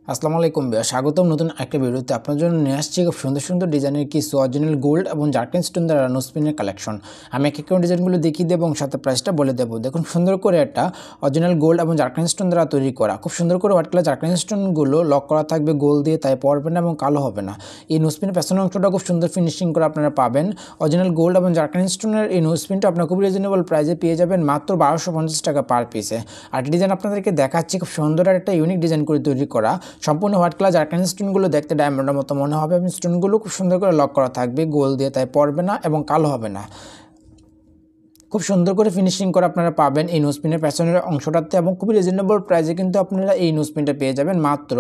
আসসালামু আলাইকুম ভাইয়া, স্বাগতম নতুন একটা ভিডিওতে। আপনার জন্য নিয়ে আসছি খুব সুন্দর সুন্দর ডিজাইনের কিছু অরিজিনাল গোল্ড এবং জার্কিন স্টোন দ্বারা নোসপিনের কালেকশন। আমি এক এক করে ডিজাইনগুলো দেখিয়ে দেবো এবং সাথে প্রাইসটা বলে দেবো। দেখুন সুন্দর করে একটা অরিজিনাল গোল্ড এবং জার্কিন স্টোন দ্বারা তৈরি করা, খুব সুন্দর করে হোয়াইট কালার জার্কিন স্টোনগুলো লক করা থাকবে গোল দিয়ে, তাই পড়বে না এবং কালো হবে না। এই নোসপিনের পেছনের অংশটা খুব সুন্দর ফিনিশিং করে আপনারা পাবেন। অরিজিনাল গোল্ড এবং জার্কিন স্টোনের এই নোসপিনটা আপনার খুব রিজনেবল প্রাইসে পেয়ে যাবেন মাত্র 1250 টাকা পার পিসে। আর ডিজাইন আপনাদেরকে দেখাচ্ছি, খুব সুন্দর একটা ইউনিক ডিজাইন করে তৈরি করা, সম্পূর্ণ হোয়াইট কালার জার্কিন স্টোনগুলো দেখতে ডায়মন্ডের মতো মনে হবে এবং স্টোনগুলো খুব সুন্দর করে লক করা থাকবে গোল দিয়ে, তাই পড়বে না এবং কালো হবে না। খুব সুন্দর করে ফিনিশিং করে আপনারা পাবেন এই নোসপিনের পেছনের অংশটাতে এবং খুবই রিজনেবল প্রাইসে কিন্তু আপনারা এই নোসপিনটা পেয়ে যাবেন মাত্র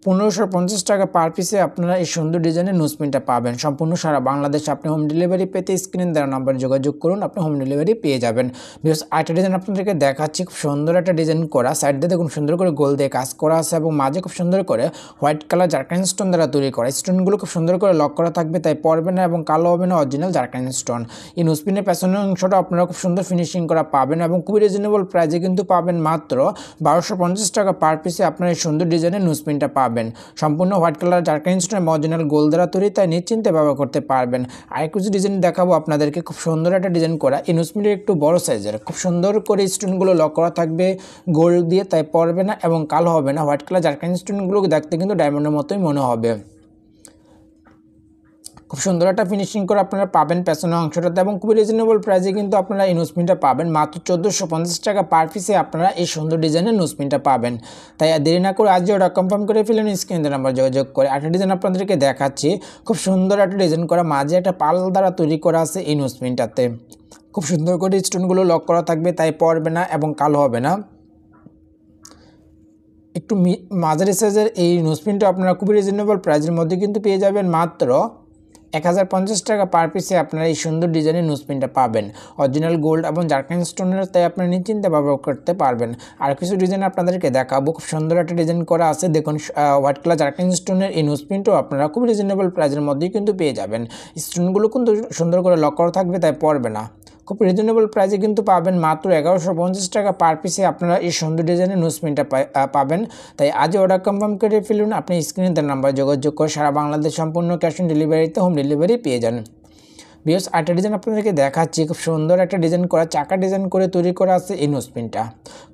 1550 টাকা পার পিসে। আপনারা এই সুন্দর ডিজাইনের নোসপিনটা পাবেন সম্পূর্ণ সারা বাংলাদেশে। আপনি হোম ডেলিভারি পেতে স্ক্রিনে দেওয়া নাম্বারে যোগাযোগ করুন, আপনি হোম ডেলিভারি পেয়ে যাবেন। বিকজ আরেকটা ডিজাইন আপনাদেরকে দেখাচ্ছি, খুব সুন্দর একটা ডিজাইন করা, সাইড দিয়ে দেখুন সুন্দর করে গোল দিয়ে কাজ করা আছে এবং মাঝে খুব সুন্দর করে হোয়াইট কালার জার্কিন স্টোন দ্বারা তৈরি করা। স্টোনগুলো খুব সুন্দর করে লক করা থাকবে, তাই পড়বে না এবং কালো হবে না, অরিজিনাল জার্কিন স্টোন। এই নোসপিনের পেছনের অংশটা আপনারা খুব সুন্দর ফিনিশিং করা পাবেন এবং খুবই রিজনেবল প্রাইসে কিন্তু পাবেন মাত্র 1250 টাকা পার পিসে। আপনারা এই সুন্দর ডিজাইনের নোসপিনটা পাবেন সম্পূর্ণ white colour zircon stone original গোল দ্বারা তৈরি, তাই নিশ্চিন্তে ব্যবহার করতে পারবেন। আর কিছু ডিজাইন দেখাবো আপনাদেরকে, খুব সুন্দর একটা ডিজাইন করা। এই নোসপিনটা একটু বড় সাইজের, খুব সুন্দর করে স্টোনগুলো লক করা থাকবে গোল দিয়ে, তাই পড়বে না এবং কালো হবে না। হোয়াইট কালার জার্কিন স্টোনগুলো দেখতে কিন্তু ডায়মন্ডের মতোই মনে হবে। খুব সুন্দর একটা ফিনিশিং করে আপনারা পাবেন পেছনের অংশটাতে এবং খুবই রিজনেবল প্রাইসে কিন্তু আপনারা এই নোসপিনটা পাবেন মাত্র 1450 টাকা পার পিসে। আপনারা এই সুন্দর ডিজাইনের নোসপিনটা পাবেন, তাই দেরি না করে আজই ওটা কনফার্ম করে ফেলেন স্ক্রিনে নাম্বার যোগাযোগ করে। একটা ডিজাইন আপনাদেরকে দেখাচ্ছি, খুব সুন্দর একটা ডিজাইন করা, মাঝে একটা পাল দ্বারা তৈরি করা আছে এই নোসপিনটাতে। খুব সুন্দর করে স্টোনগুলো লক করা থাকবে, তাই পড়বে না এবং কালো হবে না। একটু মাঝারি সাইজের এই নোসপিনটা আপনারা খুবই রিজনেবল প্রাইসের মধ্যে কিন্তু পেয়ে যাবেন মাত্র 1050 টাকা পার পিসে। আপনারা এই সুন্দর ডিজাইনের নোসপিনটা পাবেন অরিজিনাল গোল্ড এবং জার্কিন স্টোনের, তাই আপনারা নিশ্চিন্তে ব্যবহার করতে পারবেন। আর কিছু ডিজাইন আপনাদেরকে দেখাবো, খুব সুন্দর একটা ডিজাইন করা আছে। দেখুন হোয়াইট কালার জার্কিন স্টোনের এই নোসপিনটাও আপনারা খুব রিজনেবল প্রাইসের মধ্যেই কিন্তু পেয়ে যাবেন। স্টোনগুলো কিন্তু সুন্দর করে লক করা থাকবে, তাই পড়বে না। খুব রিজনেবল প্রাইসে কিন্তু পাবেন মাত্র 1150 টাকা পার পিসে। আপনারা এই সুন্দর ডিজাইনের নোসপিনটা পাবেন, তাই আজই অর্ডার কনফার্ম করে ফেলুন। আপনি স্ক্রিনে তার নাম্বার যোগাযোগ করে সারা বাংলাদেশ সম্পূর্ণ ক্যাশ অন ডেলিভারিতে হোম ডেলিভারি পেয়ে যান। বিকজ আরেকটা ডিজাইন আপনাদেরকে দেখাচ্ছি, খুব সুন্দর একটা ডিজাইন করা, চাকা ডিজাইন করে তৈরি করা আছে এই নোসপিনটা।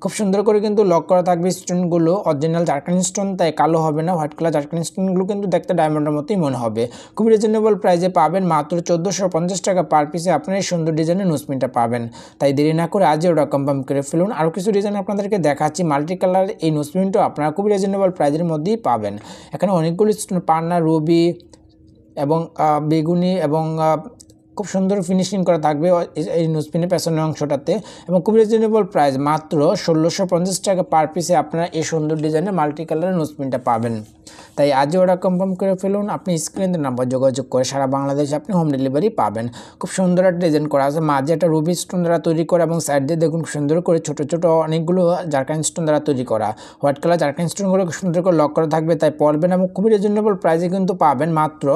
খুব সুন্দর করে কিন্তু লক করা থাকবে স্টোনগুলো অরিজিনাল জার্কিন স্টোন, তাই কালো হবে না। হোয়াইট কালার জার্কিন স্টোনগুলো কিন্তু দেখতে ডায়মন্ডের মতোই মনে হবে। খুব রিজনেবল প্রাইসে পাবেন মাত্র 1450 টাকা পার পিসে। আপনারা এই সুন্দর ডিজাইনের নোসপিনটা পাবেন, তাই দেরি না করে আজই ওটা কনফার্ম করে ফেলুন। আরও কিছু ডিজাইন আপনাদেরকে দেখাচ্ছি, মাল্টি কালার এই নোসপিনটাও আপনারা খুব রিজনেবল প্রাইসের মধ্যেই পাবেন। এখানে অনেকগুলো স্টোন, পান্না, রুবি এবং বেগুনি এবং খুব সুন্দর ফিনিশিং করা থাকবে এই নোসপিনের পেছনের অংশটাতে এবং খুব রিজনেবল প্রাইস মাত্র 1650 টাকা পার পিসে। আপনারা এই সুন্দর ডিজাইনের মাল্টি কালারের নোসপিনটা পাবেন, তাই আজই অর্ডার কনফার্ম করে ফেলুন। আপনি স্ক্রিনে নাম্বার যোগাযোগ করে সারা বাংলাদেশে আপনি হোম ডেলিভারি পাবেন। খুব সুন্দর একটা ডিজাইন করা আছে, মাঝে একটা রুবি স্টোন দ্বারা তৈরি করা এবং সাইড দিয়ে দেখুন সুন্দর করে ছোট ছোট অনেকগুলো জার্কিন স্টোন দ্বারা তৈরি করা। হোয়াইট কালার জার্কিন স্টোনগুলো সুন্দর করে লক করা থাকবে, তাই পড়বেন এবং খুবই রিজনেবল প্রাইসে কিন্তু পাবেন মাত্র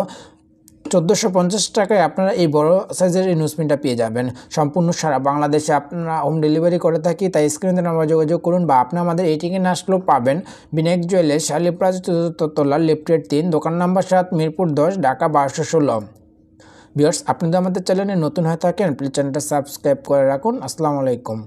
1450 টাকায়। আপনারা এই বড় সাইজের এই নোসপিনটা পেয়ে যাবেন সম্পূর্ণ সারা বাংলাদেশে আপনারা হোম ডেলিভারি করে থাকি, তাই স্ক্রিনে নাম্বার যোগাযোগ করুন বা আপনি আমাদের এই ঠিকানা আসলেও পাবেন। বিনায়ক জুয়েলার্স, শার্লি প্লাজা, তলা, লেফটের 3, দোকান নাম্বার 7, মিরপুর 10, ঢাকা 1216। ভিউয়ার্স, আপনি যদি আমাদের চ্যানেলে নতুন হয়ে থাকেন প্লিজ চ্যানেলটা সাবস্ক্রাইব করে রাখুন। আসসালামু আলাইকুম।